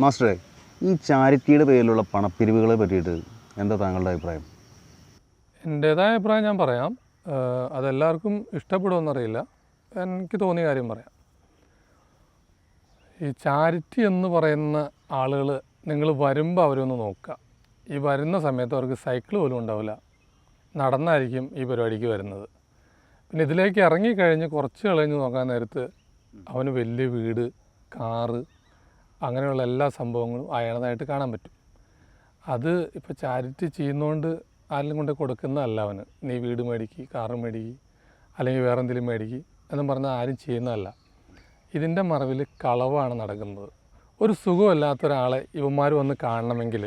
മാസ്റ്ററെ, ഈ ചാരിറ്റിയുടെ പേരിലുള്ള പണപ്പിരിവുകളെ പറ്റിയിട്ട് എന്താ താങ്കളുടെ അഭിപ്രായം? എൻ്റേതായ അഭിപ്രായം ഞാൻ പറയാം. അതെല്ലാവർക്കും ഇഷ്ടപ്പെടുമെന്നറിയില്ല. എനിക്ക് തോന്നിയ കാര്യം പറയാം. ഈ ചാരിറ്റി എന്ന് പറയുന്ന ആളുകൾ നിങ്ങൾ വരുമ്പോൾ അവരൊന്ന് നോക്കുക. ഈ വരുന്ന സമയത്ത് അവർക്ക് സൈക്കിൾ പോലും ഉണ്ടാവില്ല, നടന്നായിരിക്കും ഈ പരിപാടിക്ക് വരുന്നത്. പിന്നെ ഇതിലേക്ക് ഇറങ്ങിക്കഴിഞ്ഞ് കുറച്ച് കഴിഞ്ഞ് നോക്കാൻ നേരത്ത് അവന് വലിയ വീട്, കാറ്, അങ്ങനെയുള്ള എല്ലാ സംഭവങ്ങളും അയണതായിട്ട് കാണാൻ പറ്റും. അത് ഇപ്പോൾ ചാരിറ്റി ചെയ്യുന്നതുകൊണ്ട് ആരെങ്കിലും കൊണ്ട് കൊടുക്കുന്നതല്ല. അവന് നീ വീട് മേടിക്കുക, കാറ് മേടിക്കുക, അല്ലെങ്കിൽ വേറെ എന്തെങ്കിലും മേടിക്കുക എന്നും പറഞ്ഞാൽ ആരും ചെയ്യുന്നതല്ല. ഇതിൻ്റെ മറവിൽ കളവാണ് നടക്കുന്നത്. ഒരു സുഖമില്ലാത്ത ഒരാളെ ഇവന്മാർ വന്ന് കാണണമെങ്കിൽ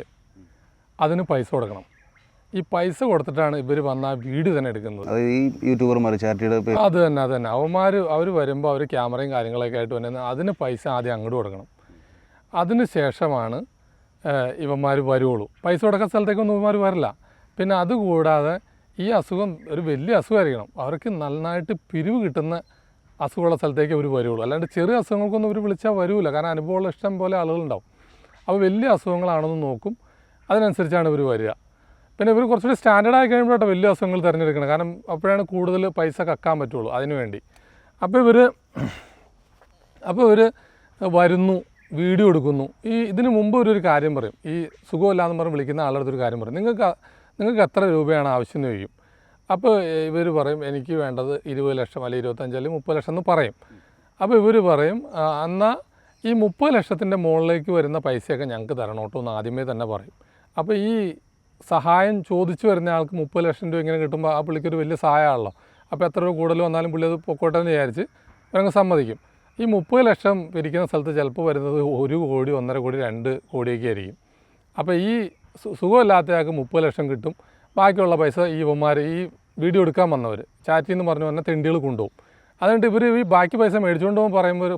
അതിന് പൈസ കൊടുക്കണം. ഈ പൈസ കൊടുത്തിട്ടാണ് ഇവർ വന്ന് ആ വീട് തന്നെ എടുക്കുന്നത്. ഈ യൂട്യൂബർമാർ ചാരിറ്റിയുടെ അത് തന്നെ അവർ വരുമ്പോൾ അവർ ക്യാമറയും കാര്യങ്ങളൊക്കെ ആയിട്ട് വന്നത് അതിന് പൈസ ആദ്യം അങ്ങോട്ട് കൊടുക്കണം. അതിന് ശേഷമാണ് ഇവന്മാർ വരുള്ളൂ. പൈസ കൊടുക്കുന്ന സ്ഥലത്തേക്കൊന്നും ഇവന്മാർ വരില്ല. പിന്നെ അതുകൂടാതെ ഈ അസുഖം ഒരു വലിയ അസുഖമായിരിക്കണം. അവർക്ക് നന്നായിട്ട് പിരിവ് കിട്ടുന്ന അസുഖമുള്ള സ്ഥലത്തേക്ക് അവർ വരുള്ളൂ. അല്ലാണ്ട് ചെറിയ അസുഖങ്ങൾക്കൊന്നും ഇവർ വിളിച്ചാൽ വരില്ല. കാരണം അനുഭവമുള്ള ഇഷ്ടം പോലെ ആളുകളുണ്ടാവും. അപ്പോൾ വലിയ അസുഖങ്ങളാണെന്ന് നോക്കും, അതിനനുസരിച്ചാണ് ഇവർ വരിക. പിന്നെ ഇവർ കുറച്ചുകൂടി സ്റ്റാൻഡേർഡായി കഴിയുമ്പോഴാണ് വലിയ അസുഖങ്ങൾ തിരഞ്ഞെടുക്കണം. കാരണം അപ്പോഴാണ് കൂടുതൽ പൈസ കക്കാൻ പറ്റുള്ളൂ അതിനു വേണ്ടി. അപ്പോൾ ഇവർ വരുന്നു, വീഡിയോ എടുക്കുന്നു. ഇതിന് മുമ്പ് ഒരു കാര്യം പറയും. ഈ സുഖമില്ലാന്ന് പറഞ്ഞ് വിളിക്കുന്ന ആളുടെ അടുത്തൊരു കാര്യം പറയും. നിങ്ങൾക്ക് എത്ര രൂപയാണ് ആവശ്യം എന്ന് ചോദിക്കും. അപ്പോൾ ഇവർ പറയും എനിക്ക് വേണ്ടത് 20 ലക്ഷം അല്ലെങ്കിൽ 25 അല്ലെങ്കിൽ 30 ലക്ഷം എന്ന് പറയും. അപ്പോൾ ഇവർ പറയും എന്നാൽ ഈ 30 ലക്ഷത്തിൻ്റെ മുകളിലേക്ക് വരുന്ന പൈസയൊക്കെ ഞങ്ങൾക്ക് തരണം കേട്ടോ എന്ന് ആദ്യമേ തന്നെ പറയും. അപ്പോൾ ഈ സഹായം ചോദിച്ചു വരുന്ന ആൾക്ക് 30 ലക്ഷം രൂപ ഇങ്ങനെ കിട്ടുമ്പോൾ ആ പുള്ളിക്കൊരു വലിയ സഹായമാണല്ലോ. അപ്പോൾ എത്ര രൂപ കൂടുതൽ വന്നാലും പുള്ളി അത് പൊക്കോട്ടെ എന്ന് വിചാരിച്ച് അവരങ്ങ് സമ്മതിക്കും. ഈ 30 ലക്ഷം പിരിക്കുന്ന സ്ഥലത്ത് ചിലപ്പോൾ വരുന്നത് 1 കോടി, 1.5 കോടി, 2 കോടിയൊക്കെ ആയിരിക്കും. അപ്പോൾ ഈ സുഖമില്ലാത്തയാൾക്ക് 30 ലക്ഷം കിട്ടും. ബാക്കിയുള്ള പൈസ ഈ ഇവന്മാർ ഈ വീഡിയോ എടുക്കാൻ വന്നവർ ചാറ്റി എന്ന് പറഞ്ഞു പറഞ്ഞാൽ തെണ്ടികൾ കൊണ്ടുപോകും. അതുകൊണ്ട് ഇവർ ഈ ബാക്കി പൈസ മേടിച്ചുകൊണ്ട് പറയുന്നൊരു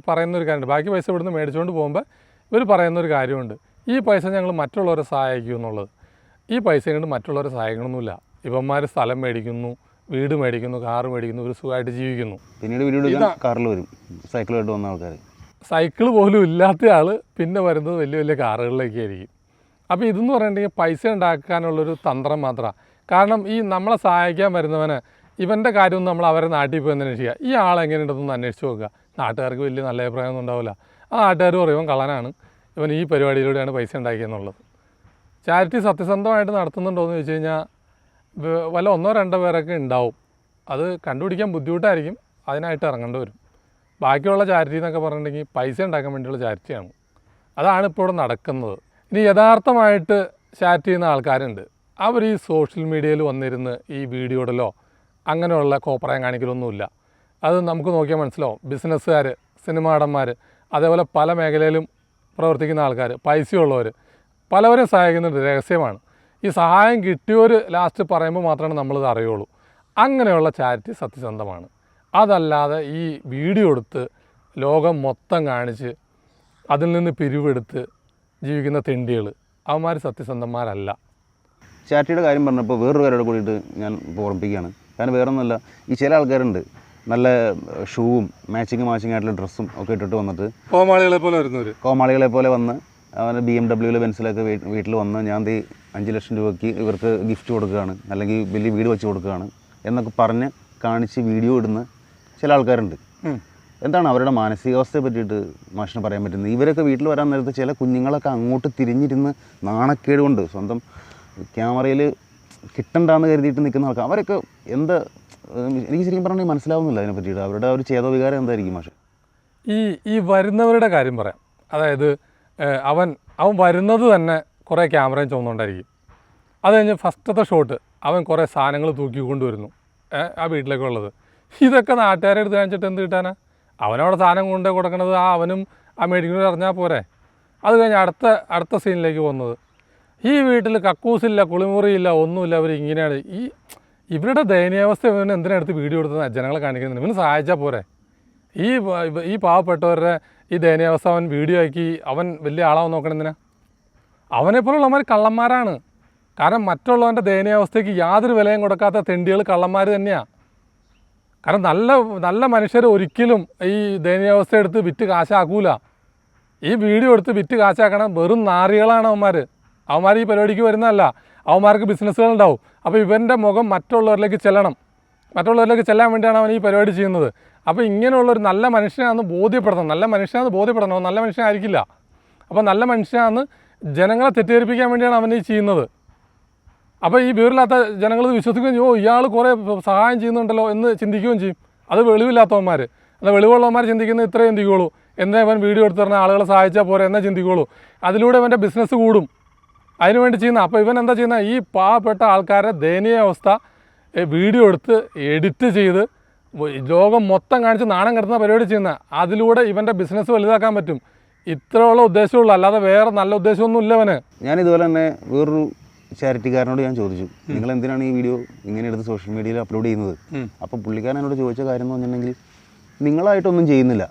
കാര്യമുണ്ട്. ബാക്കി പൈസ ഇവിടുന്ന് മേടിച്ചുകൊണ്ട് പോകുമ്പോൾ ഇവർ പറയുന്നൊരു കാര്യമുണ്ട്. ഈ പൈസ ഞങ്ങൾ മറ്റുള്ളവരെ സഹായിക്കും എന്നുള്ളത്. ഈ പൈസ കൊണ്ട് മറ്റുള്ളവരെ സഹായിക്കണമെന്നില്ല. ഇവന്മാർ സ്ഥലം മേടിക്കുന്നു, വീട് മേടിക്കുന്നു, കാറ് മേടിക്കുന്നു, ഇവർ സുഖമായിട്ട് ജീവിക്കുന്നു. പിന്നീട് വീഡിയോ കാറിൽ വരും, സൈക്കിളായിട്ട് വന്ന ആൾക്കാർ. സൈക്കിൾ പോലും ഇല്ലാത്ത ആൾ പിന്നെ വരുന്നത് വലിയ വലിയ കാറുകളിലേക്ക് ആയിരിക്കും. അപ്പോൾ ഇതെന്ന് പറഞ്ഞിട്ടുണ്ടെങ്കിൽ പൈസ ഉണ്ടാക്കാനുള്ളൊരു തന്ത്രം മാത്രമാണ്. കാരണം ഈ നമ്മളെ സഹായിക്കാൻ വരുന്നവന് ഇവൻ്റെ കാര്യമൊന്നും നമ്മൾ അവരെ നാട്ടിൽ പോയി അന്വേഷിക്കുക. ഈ ആളെങ്ങനെയുണ്ടെന്നൊന്ന് അന്വേഷിച്ച് നോക്കുക. നാട്ടുകാർക്ക് വലിയ നല്ല അഭിപ്രായമൊന്നും ഉണ്ടാവില്ല. ആ നാട്ടുകാർ പറയും കള്ളനാണ്, ഇവൻ ഈ പരിപാടിയിലൂടെയാണ് പൈസ ഉണ്ടാക്കിയെന്നുള്ളത്. ചാരിറ്റി സത്യസന്ധമായിട്ട് നടത്തുന്നുണ്ടോ എന്ന് ചോദിച്ചു കഴിഞ്ഞാൽ വല്ല 1-2 പേരൊക്കെ ഉണ്ടാവും. അത് കണ്ടുപിടിക്കാൻ ബുദ്ധിമുട്ടായിരിക്കും, അതിനായിട്ട് ഇറങ്ങേണ്ടി വരും. ബാക്കിയുള്ള ചാരിറ്റി എന്നൊക്കെ പറഞ്ഞിട്ടുണ്ടെങ്കിൽ പൈസ ഉണ്ടാക്കാൻ വേണ്ടിയുള്ള ചാരിറ്റിയാണ്. അതാണ് ഇപ്പോൾ ഇവിടെ നടക്കുന്നത്. ഇനി യഥാർത്ഥമായിട്ട് ചാറ്റ് ചെയ്യുന്ന ആൾക്കാരുണ്ട്. അവർ ഈ സോഷ്യൽ മീഡിയയിൽ വന്നിരുന്ന് ഈ വീഡിയോയിലോ അങ്ങനെയുള്ള കോപ്രായം കാണിക്കലൊന്നുമില്ല. അത് നമുക്ക് നോക്കിയാൽ മനസ്സിലാവും. ബിസിനസ്സുകാർ, സിനിമാ നടന്മാർ, അതേപോലെ പല മേഖലയിലും പ്രവർത്തിക്കുന്ന ആൾക്കാർ, പൈസയുള്ളവർ പലവരും സഹായിക്കുന്നുണ്ട്. രഹസ്യമാണ്. ഈ സഹായം കിട്ടിയവർ ലാസ്റ്റ് പറയുമ്പോൾ മാത്രമേ നമ്മളിത് അറിയുള്ളൂ. അങ്ങനെയുള്ള ചാരിറ്റി സത്യസന്ധമാണ്. അതല്ലാതെ ഈ വീഡിയോ എടുത്ത് ലോകം മൊത്തം കാണിച്ച് അതിൽ നിന്ന് പിരിവെടുത്ത് ജീവിക്കുന്ന തെണ്ടികൾ, അവന്മാർ സത്യസന്ധന്മാരല്ല. ചാരിറ്റിയുടെ കാര്യം പറഞ്ഞപ്പോൾ വേറൊരു കാര്യത്തോട് കൂടിയിട്ട് ഞാൻ ഓർമ്മിപ്പിക്കുകയാണ്. കാരണം വേറെ ഒന്നുമല്ല, ഈ ചില ആൾക്കാരുണ്ട് നല്ല ഷൂവും മാച്ചിങ് ആയിട്ടുള്ള ഡ്രസ്സും ഒക്കെ ഇട്ടിട്ട് വന്നിട്ട് കോമാളികളെ പോലെ വന്ന് അവന് BMW ബെൻസിലൊക്കെ വീട്ടിൽ വന്ന് ഞാൻ 5 ലക്ഷം രൂപയ്ക്ക് ഇവർക്ക് ഗിഫ്റ്റ് കൊടുക്കുകയാണ്, അല്ലെങ്കിൽ വലിയ വീട് വെച്ച് കൊടുക്കുകയാണ് എന്നൊക്കെ പറഞ്ഞ് കാണിച്ച് വീഡിയോ ഇടുന്ന ചില ആൾക്കാരുണ്ട്. എന്താണ് അവരുടെ മാനസികാവസ്ഥയെ പറ്റിയിട്ട് മാഷിന് പറയാൻ പറ്റുന്നത്? ഇവരൊക്കെ വീട്ടിൽ വരാൻ നേരത്ത് ചില കുഞ്ഞുങ്ങളൊക്കെ അങ്ങോട്ട് തിരിഞ്ഞിരുന്ന് നാണക്കേട് കൊണ്ട് സ്വന്തം ക്യാമറയിൽ കിട്ടണ്ടെന്ന് കരുതിയിട്ട് നിൽക്കുന്ന ആൾക്കാർ, അവരൊക്കെ എന്താ, എനിക്ക് ശരിക്കും പറഞ്ഞാൽ മനസ്സിലാവുന്നില്ല അതിനെ പറ്റിയിട്ട്. അവരുടെ ഒരു ചേതോവികാരം എന്തായിരിക്കും മാഷ്? ഈ വരുന്നവരുടെ കാര്യം പറയാം. അതായത് അവൻ വരുന്നത് തന്നെ കുറേ ക്യാമറയും ചുമന്നുകൊണ്ടായിരിക്കും. അത് കഴിഞ്ഞ് ഫസ്റ്റത്തെ ഷോട്ട് അവൻ കുറേ സാധനങ്ങൾ തൂക്കിക്കൊണ്ട് വരുന്നു ആ വീട്ടിലേക്കുള്ളത്. ഇതൊക്കെ നാട്ടുകാരെ എടുത്ത് കാണിച്ചിട്ട് എന്ത് കിട്ടാനാ? അവനവിടെ സാധനം കൊണ്ട് കൊടുക്കണത് അവനും ആ മേടിക്കുന്നത് അറിഞ്ഞാൽ പോരെ. അത് കഴിഞ്ഞ് അടുത്ത സീനിലേക്ക് പോകുന്നത്, ഈ വീട്ടിൽ കക്കൂസില്ല, കുളിമുറിയില്ല, ഒന്നുമില്ല, അവർ ഇങ്ങനെയാണ്. ഇവരുടെ ദയനീയാവസ്ഥ ഇവന് എന്തിനടുത്ത് വീഡിയോ എടുത്ത് ജനങ്ങളെ കാണിക്കുന്നത്? ഇവന് സഹായിച്ചാൽ പോരെ. ഈ പാവപ്പെട്ടവരുടെ ഈ ദയനീയാവസ്ഥ അവൻ വീഡിയോ ആക്കി അവൻ വലിയ ആളാവും നോക്കണെന്തിനാ? അവനെപ്പോലുള്ളവന്മാർ കള്ളന്മാരാണ്. കാരണം മറ്റുള്ളവൻ്റെ ദയനീയാവസ്ഥയ്ക്ക് യാതൊരു വിലയും കൊടുക്കാത്ത തെണ്ടികൾ കള്ളന്മാർ തന്നെയാണ്. കാരണം നല്ല മനുഷ്യർ ഒരിക്കലും ഈ ദയനീയാവസ്ഥ എടുത്ത് വിറ്റ് കാശാക്കൂല. ഈ വീഡിയോ എടുത്ത് വിറ്റ് കാശാക്കണം വെറും നാറികളാണ് അവന്മാർ ഈ പരിപാടിക്ക് വരുന്നതല്ല. അവന്മാർക്ക് ബിസിനസ്സുകളുണ്ടാവും. അപ്പോൾ ഇവൻ്റെ മുഖം മറ്റുള്ളവരിലേക്ക് ചെല്ലാൻ വേണ്ടിയാണ് അവൻ ഈ പരിപാടി ചെയ്യുന്നത്. അപ്പോൾ ഇങ്ങനെയുള്ളൊരു നല്ല മനുഷ്യനാണെന്ന് ബോധ്യപ്പെടണം. നല്ല മനുഷ്യനായിരിക്കില്ല. അപ്പോൾ നല്ല മനുഷ്യനാണെന്ന് ജനങ്ങളെ തെറ്റിദ്ധരിപ്പിക്കാൻ വേണ്ടിയാണ് അവൻ ഈ ചെയ്യുന്നത്. അപ്പോൾ ഈ വിവരമില്ലാത്ത ജനങ്ങൾ വിശ്വസിക്കുകയും ചെയ്യും, ഇയാൾ കുറേ സഹായം ചെയ്യുന്നുണ്ടല്ലോ എന്ന് ചിന്തിക്കുകയും ചെയ്യും. അത് വെളിവില്ലാത്തവന്മാർ. എന്നാൽ വെളിവുള്ളവന്മാർ ചിന്തിക്കുന്നത് ഇത്രേ ചിന്തിക്കുള്ളൂ, എന്താ ഇവൻ വീഡിയോ എടുത്ത് പറഞ്ഞാൽ ആളുകളെ സഹായിച്ചാൽ പോരെ എന്നേ ചിന്തിക്കുള്ളൂ. അതിലൂടെ ഇവൻ്റെ ബിസിനസ് കൂടും. അതിനുവേണ്ടി ചെയ്യുന്ന. അപ്പോൾ ഇവൻ എന്താ ചെയ്യുന്നത്, ഈ പാവപ്പെട്ട ആൾക്കാരുടെ ദയനീയ അവസ്ഥ വീഡിയോ എടുത്ത് എഡിറ്റ് ചെയ്ത് ലോകം മൊത്തം കാണിച്ച് നാണം കെടുത്തുന്ന പരിപാടി ചെയ്യുന്ന. അതിലൂടെ ഇവൻ്റെ ബിസിനസ് വലുതാക്കാൻ പറ്റും. ഇത്രയുള്ള ഉദ്ദേശമുള്ളൂ, അല്ലാതെ വേറെ നല്ല ഉദ്ദേശമൊന്നും ഇല്ല അവന്. ഞാനിതുപോലെ തന്നെ വേറൊരു ചാരിറ്റിക്കാരനോട് ഞാൻ ചോദിച്ചു, നിങ്ങൾ എന്തിനാണ് ഈ വീഡിയോ ഇങ്ങനെ എടുത്ത് സോഷ്യൽ മീഡിയയിൽ അപ്ലോഡ് ചെയ്യുന്നത്? അപ്പോൾ പുള്ളിക്കാരൻ എന്നോട് ചോദിച്ച കാര്യം എന്ന് പറഞ്ഞിട്ടുണ്ടെങ്കിൽ, നിങ്ങളായിട്ടൊന്നും ചെയ്യുന്നില്ല,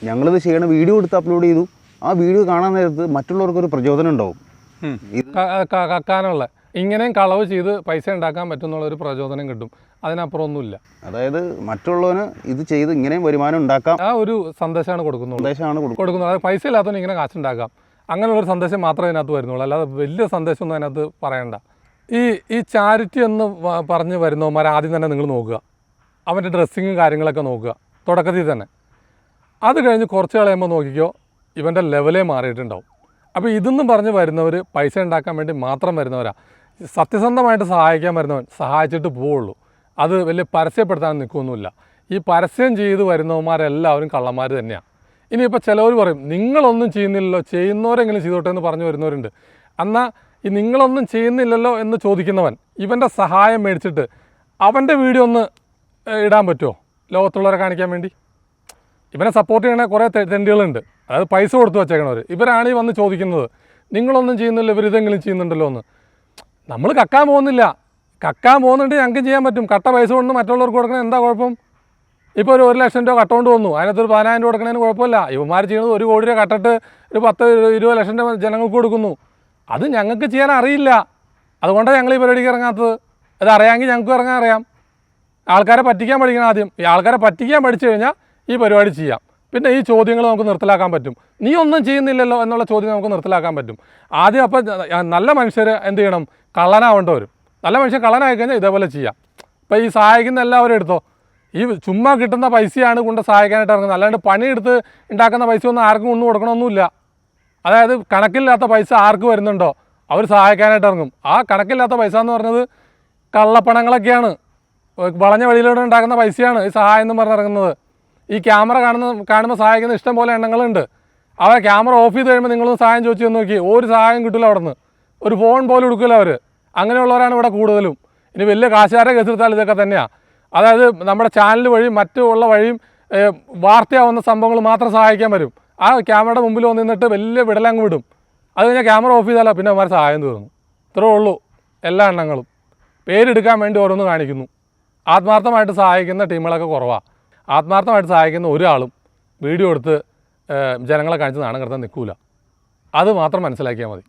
ഞങ്ങളിത് ചെയ്യണ വീഡിയോ എടുത്ത് അപ്ലോഡ് ചെയ്തു, ആ വീഡിയോ കാണാൻ നേരത്ത് മറ്റുള്ളവർക്കൊരു പ്രചോദനം ഉണ്ടാവും. കക്കാനുള്ള ഇങ്ങനെയും കളവ് ചെയ്ത് പൈസ ഉണ്ടാക്കാൻ പറ്റുന്നുള്ളൊരു പ്രചോദനം കിട്ടും. അതിനപ്പുറമൊന്നുമില്ല. അതായത് മറ്റുള്ളവന് ഇത് ചെയ്ത് ഇങ്ങനെയും വരുമാനം ഉണ്ടാക്കാം, ആ ഒരു സന്ദേശമാണ് കൊടുക്കുന്നത്. അതായത് പൈസ ഇല്ലാത്തവന് ഇങ്ങനെ കാശുണ്ടാക്കാം, അങ്ങനെയുള്ളൊരു സന്ദേശം മാത്രമേ അതിനകത്ത് വരുന്നുള്ളൂ. അല്ലാതെ വലിയ സന്ദേശമൊന്നും അതിനകത്ത് പറയണ്ട. ഈ ചാരിറ്റി എന്ന് പറഞ്ഞ് വരുന്നവന്മാർ ആദ്യം തന്നെ നിങ്ങൾ നോക്കുക, അവൻ്റെ ഡ്രസ്സിങ്ങും കാര്യങ്ങളൊക്കെ നോക്കുക തുടക്കത്തിൽ തന്നെ. അത് കഴിഞ്ഞ് കുറച്ച് കളയുമ്പോൾ നോക്കിക്കോ, ഇവൻ്റെ ലെവലേ മാറിയിട്ടുണ്ടാവും. അപ്പോൾ ഇതെന്നും പറഞ്ഞ് വരുന്നവർ പൈസ ഉണ്ടാക്കാൻ വേണ്ടി മാത്രം വരുന്നവരാണ്. സത്യസന്ധമായിട്ട് സഹായിക്കാൻ വരുന്നവൻ സഹായിച്ചിട്ട് പോവുള്ളൂ. അത് വലിയ പരസ്യപ്പെടുത്താൻ നിൽക്കുകയൊന്നുമില്ല. ഈ പരസ്യം ചെയ്ത് വരുന്നവന്മാരെല്ലാവരും കള്ളന്മാർ തന്നെയാണ്. ഇനിയിപ്പോൾ ചിലവർ പറയും, നിങ്ങളൊന്നും ചെയ്യുന്നില്ലല്ലോ, ചെയ്യുന്നവരെങ്കിലും ചെയ്തോട്ടെ എന്ന് പറഞ്ഞു വരുന്നവരുണ്ട്. എന്നാൽ ഈ നിങ്ങളൊന്നും ചെയ്യുന്നില്ലല്ലോ എന്ന് ചോദിക്കുന്നവൻ ഇവൻ്റെ സഹായം മേടിച്ചിട്ട് അവൻ്റെ വീഡിയോ ഒന്ന് ഇടാൻ പറ്റുമോ ലോകത്തുള്ളവരെ കാണിക്കാൻ വേണ്ടി? ഇവനെ സപ്പോർട്ട് ചെയ്യണ കുറേ തെണ്ടികളുണ്ട്, അതായത് പൈസ കൊടുത്ത് വച്ചേക്കണവർ. ഇവരാണ് ഈ വന്ന് ചോദിക്കുന്നത്, നിങ്ങളൊന്നും ചെയ്യുന്നില്ല, ഇവരിതെങ്കിലും ചെയ്യുന്നുണ്ടല്ലോ എന്ന്. നമ്മൾ കക്കാൻ പോകുന്നുണ്ട്, ഞങ്ങൾക്ക് ചെയ്യാൻ പറ്റും. കട്ട പൈസ കൊണ്ട് മറ്റുള്ളവർക്ക് കൊടുക്കണത് എന്താ കുഴപ്പം? ഇപ്പോൾ ഒരു 1 ലക്ഷം രൂപ കട്ടുകൊണ്ട് വന്നു, അതിനകത്തൊരു 10,000 രൂപ കൊടുക്കണതിന് കുഴപ്പമില്ല. ഇവന്മാർ ചെയ്യുന്നത് 1 കോടി രൂപ കട്ടിട്ട് ഒരു 10-20 ലക്ഷം രൂപ ജനങ്ങൾക്ക് കൊടുക്കുന്നു. അത് ഞങ്ങൾക്ക് ചെയ്യാൻ അറിയില്ല, അതുകൊണ്ടാണ് ഞങ്ങൾ ഈ പരിപാടിക്ക് ഇറങ്ങാത്തത്. അത് അറിയാമെങ്കിൽ ഞങ്ങൾക്ക് ഇറങ്ങാൻ അറിയാം. ആൾക്കാരെ പറ്റിക്കാൻ പഠിക്കണം ആദ്യം. ഈ ആൾക്കാരെ പറ്റിക്കാൻ പഠിച്ചു കഴിഞ്ഞാൽ ഈ പരിപാടി ചെയ്യാം. പിന്നെ ഈ ചോദ്യങ്ങൾ നമുക്ക് നിർത്തലാക്കാൻ പറ്റും. നീ ഒന്നും ചെയ്യുന്നില്ലല്ലോ എന്നുള്ള ചോദ്യം നമുക്ക് നിർത്തലാക്കാൻ പറ്റും. ആദ്യം അപ്പോൾ നല്ല മനുഷ്യർ എന്ത് ചെയ്യണം, കള്ളനാവേണ്ട വരും. നല്ല മനുഷ്യൻ കള്ളനായി കഴിഞ്ഞാൽ ഇതേപോലെ ചെയ്യാം. ഇപ്പോൾ ഈ സഹായിക്കുന്ന എല്ലാവരും എടുത്തോ, ഈ ചുമ്മാ കിട്ടുന്ന പൈസയാണ് കൊണ്ട് സഹായിക്കാനായിട്ട് ഇറങ്ങുന്നത്. അല്ലാണ്ട് പണിയെടുത്ത് ഉണ്ടാക്കുന്ന പൈസ ഒന്നും ആർക്കും ഒന്നും കൊടുക്കണമൊന്നുമില്ല. അതായത് കണക്കില്ലാത്ത പൈസ ആർക്ക് വരുന്നുണ്ടോ അവർ സഹായിക്കാനായിട്ട് ഇറങ്ങും. ആ കണക്കില്ലാത്ത പൈസ എന്ന് പറഞ്ഞത് കള്ളപ്പണങ്ങളൊക്കെയാണ്, വളഞ്ഞ വഴിയിലൂടെ ഉണ്ടാക്കുന്ന പൈസയാണ് ഈ സഹായം എന്ന് പറഞ്ഞിറങ്ങുന്നത്. ഈ ക്യാമറ കാണുമ്പോൾ സഹായിക്കുന്ന ഇഷ്ടം പോലെ എണ്ണങ്ങളുണ്ട്. അവ ക്യാമറ ഓഫ് ചെയ്ത് കഴിയുമ്പോൾ നിങ്ങളൊന്ന് സഹായം ചോദിച്ചു എന്ന് നോക്കി, ഒരു സഹായം കിട്ടില്ല അവിടെ നിന്ന്. ഒരു ഫോൺ പോലും എടുക്കില്ല അവർ. അങ്ങനെയുള്ളവരാണ് ഇവിടെ കൂടുതലും. ഇനി വലിയ കാശുകാരെ കേസെടുത്താൽ ഇതൊക്കെ തന്നെയാണ്. അതായത് നമ്മുടെ ചാനൽ വഴി മറ്റുള്ള വഴിയും വാർത്തയാവുന്ന സംഭവങ്ങൾ മാത്രം സഹായിക്കാൻ വരും. ആ ക്യാമറയുടെ മുമ്പിൽ വന്ന് നിന്നിട്ട് വലിയ വിടലങ്ങ് വിടും. അത് കഴിഞ്ഞാൽ ക്യാമറ ഓഫ് ചെയ്താലോ പിന്നെ അവന്മാർ സഹായം തീർന്നു. ഇത്രേ ഉള്ളൂ എല്ലാ എണ്ണങ്ങളും. പേരെടുക്കാൻ വേണ്ടി ഓരോന്ന് കാണിക്കുന്നു. ആത്മാർത്ഥമായിട്ട് സഹായിക്കുന്ന ടീമുകളൊക്കെ കുറവാണ്. ആത്മാർത്ഥമായിട്ട് സഹായിക്കുന്ന ഒരാളും വീഡിയോ എടുത്ത് ജനങ്ങളെ കാണിച്ച് നാണം കടത്താൻ നിൽക്കില്ല. അത് മാത്രം മനസ്സിലാക്കിയാൽ മതി.